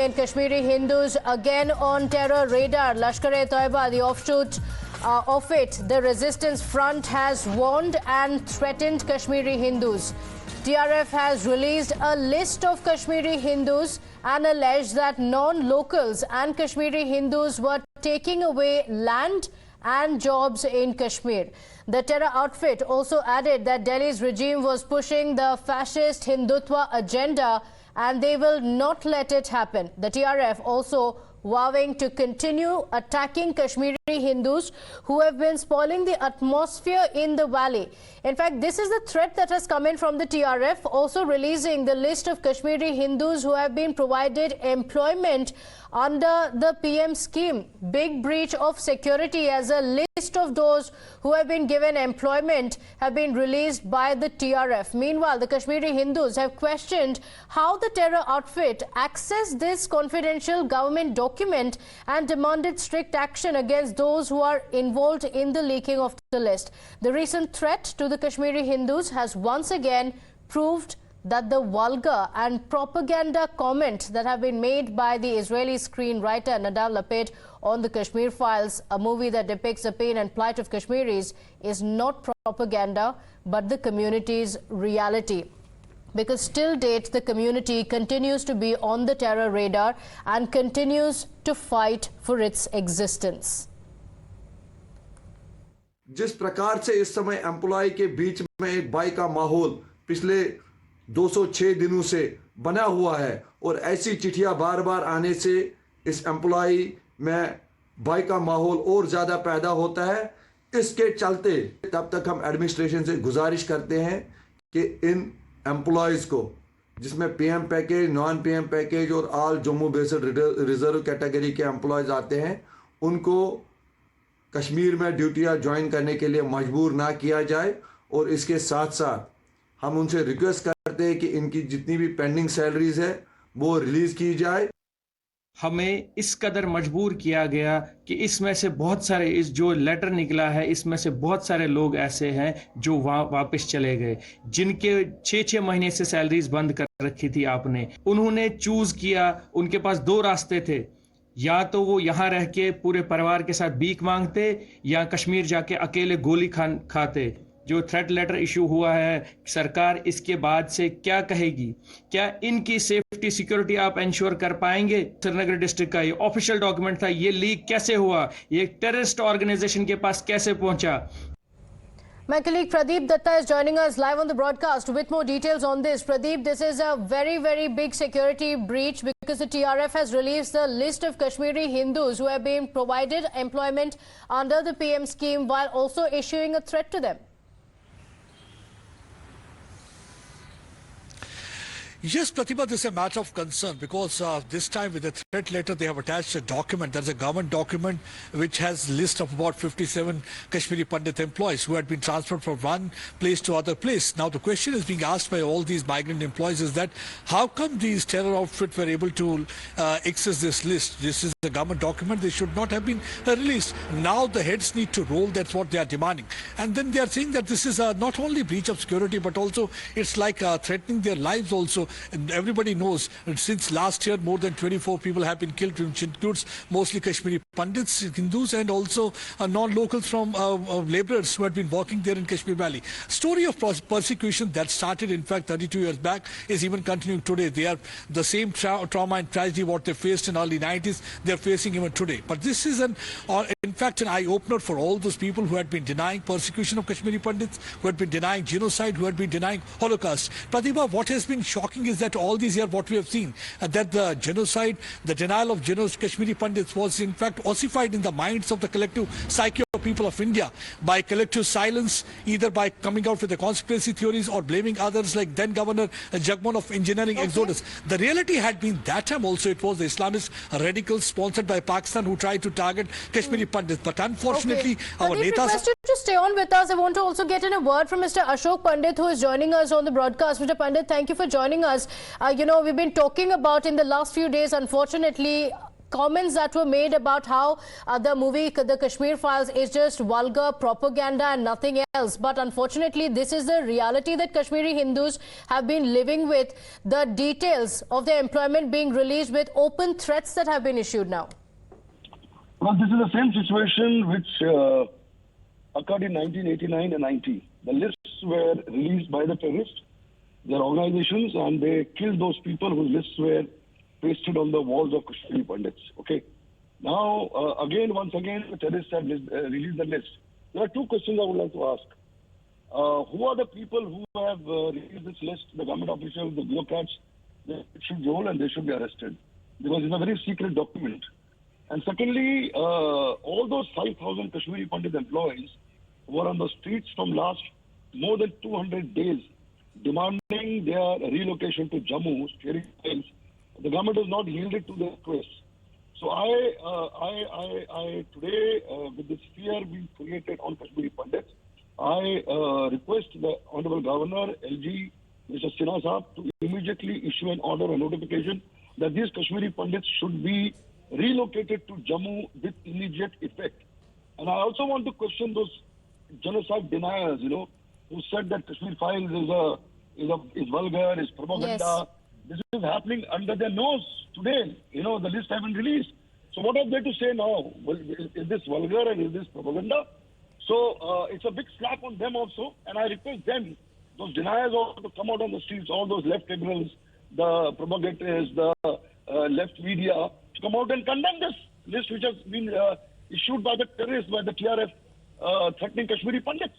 And Kashmiri Hindus again on terror radar. Lashkar-e-Taiba, the offshoot of it, the resistance front has warned and threatened Kashmiri Hindus. TRF has released a list of Kashmiri Hindus and alleged that non-locals and Kashmiri Hindus were taking away land and jobs in Kashmir. The terror outfit also added that Delhi's regime was pushing the fascist Hindutva agenda and they will not let it happen. The TRF also vowing to continue attacking Kashmiri Hindus who have been spoiling the atmosphere in the valley. In fact, this is the threat that has come in from the TRF, also releasing the list of Kashmiri Hindus who have been provided employment under the PM scheme. Big breach of security, as a list of those who have been given employment have been released by the TRF. Meanwhile, the Kashmiri Hindus have questioned how the terror outfit accessed this confidential government document and demanded strict action against those who are involved in the leaking of the list. The recent threat to the Kashmiri Hindus has once again proved that the vulgar and propaganda comments that have been made by the Israeli screenwriter Nadav Lapid on the Kashmir Files, a movie that depicts the pain and plight of Kashmiris, is not propaganda but the community's reality. Because still date, the community continues to be on the terror radar and continues to fight for its existence. जिस प्रकार से इस समय employ के बीच में एक भय का माहौल पिछले 206 दिनों से बना हुआ है और ऐसी चिट्ठियां बार बार आने से इस एम्प्लॉय में भय का माहौल और ज़्यादा पैदा होता है। इसके चलते तब तक हम एडमिनिस्ट्रेशन से गुजारिश करते हैं कि इन एम्प्लॉयज़ को, जिसमें PM package, non PM package और all Jammu based reserve category के एम्प्लॉयज़ आते हैं, उनको कश्मीर में ड्यूटियां ज्वाइन करने के लिए मजबूर ना किया जाए। और इसके साथ साथ हम उनसे रिक्वेस्ट करते हैं कि इनकी जितनी भी पेंडिंग सैलरीज है वो रिलीज की जाए। हमें इस कदर मजबूर किया गया कि इसमें से बहुत सारे, इस जो लेटर निकला है इसमें से बहुत सारे लोग ऐसे हैं जो वापस चले गए, जिनके 6-6 महीने से सैलरीज बंद कर रखी थी आपने। उन्होंने चूज किया, उनके पास 2 रास्ते थे, या तो वो यहाँ रह के पूरे परिवार के साथ भीख मांगते या कश्मीर जाके अकेले गोली खाते। जो थ्रेट लेटर इशू हुआ है, सरकार इसके बाद से क्या कहेगी? क्या इनकी सेफ्टी सिक्योरिटी आप इंश्योर कर पाएंगे? श्रीनगर डिस्ट्रिक्ट का ये ऑफिशियल डॉक्यूमेंट था, ये लीक कैसे हुआ? ये टेररिस्ट ऑर्गेनाइजेशन के पास कैसे पहुंचा? My colleague Pradeep Datta is joining us live on the broadcast with more details on this. Pradeep, this is a very, very big security breach because the TRF has released the list of Kashmiri Hindus who have been provided employment under the PM scheme while also issuing a threat to them. Yes, Pratibha, this is a matter of concern because this time with the threat letter they have attached a document. There's a government document which has a list of about 57 Kashmiri Pandit employees who had been transferred from one place to other place. Now the question is being asked by all these migrant employees is that how come these terror outfits were able to access this list? This is a government document. They should not have been released. Now the heads need to roll. That's what they are demanding. And then they are saying that this is not only breach of security but also it's like threatening their lives also. And everybody knows that since last year more than 24 people have been killed, which includes mostly Kashmiri Pandits, Hindus and also non-locals from laborers who had been working there in Kashmir Valley. Story of persecution that started in fact 32 years back is even continuing today. They are the same trauma and tragedy what they faced in early 90s, they are facing even today. But this is in fact an eye-opener for all those people who had been denying persecution of Kashmiri Pandits, who had been denying genocide, who had been denying Holocaust. Pratibha, what has been shocking is that all these years what we have seen, that the genocide, the denial of Kashmiri Pandits was in fact ossified in the minds of the collective psyche of people of India by collective silence, either by coming out with the conspiracy theories or blaming others like then Governor Jagmohan of engineering exodus. The reality had been that time also it was the Islamist radicals sponsored by Pakistan who tried to target Kashmiri Pandits. But unfortunately our Pradeep, netas... request you to stay on with us. I want to also get in a word from Mr. Ashok Pandit who is joining us on the broadcast. Mr. Pandit, thank you for joining us. You know, we've been talking about in the last few days, unfortunately, comments that were made about how the movie The Kashmir Files is just vulgar propaganda and nothing else. But unfortunately, this is the reality that Kashmiri Hindus have been living with. The details of their employment being released with open threats that have been issued now. Well, this is the same situation which occurred in 1989 and 90. The lists were released by the terrorists, their organizations, and they killed those people whose lists were pasted on the walls of Kashmiri Pandits. Okay. Now, once again, the terrorists have released the list. There are two questions I would like to ask. Who are the people who have released this list? The government officials, the bureaucrats, they should roll and they should be arrested because it's a very secret document. And secondly, all those 5,000 Kashmiri Pandit employees were on the streets from last more than 200 days demanding their relocation to Jammu, sharing files. The government has not yielded to their request. So I today, with this fear being created on Kashmiri Pandits, I request the Honorable Governor, LG, Mr. Sinha Saab, to immediately issue an order or notification that these Kashmiri Pandits should be relocated to Jammu with immediate effect. And I also want to question those genocide deniers, who said that Kashmir Files is vulgar, is propaganda. Yes. This is happening under their nose today. The list haven't released. So what are they to say now? Well, is this vulgar and is this propaganda? So it's a big slap on them also. And I request them, those deniers, also to come out on the streets, all those left liberals, the propagators, the left media, to come out and condemn this list which has been issued by the terrorists, by the TRF, threatening Kashmiri Pandits.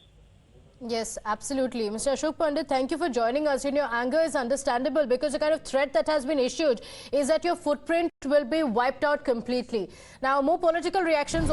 Yes, absolutely. Mr. Ashok Pandit, thank you for joining us. Your anger is understandable because the kind of threat that has been issued is that your footprint will be wiped out completely. Now, more political reactions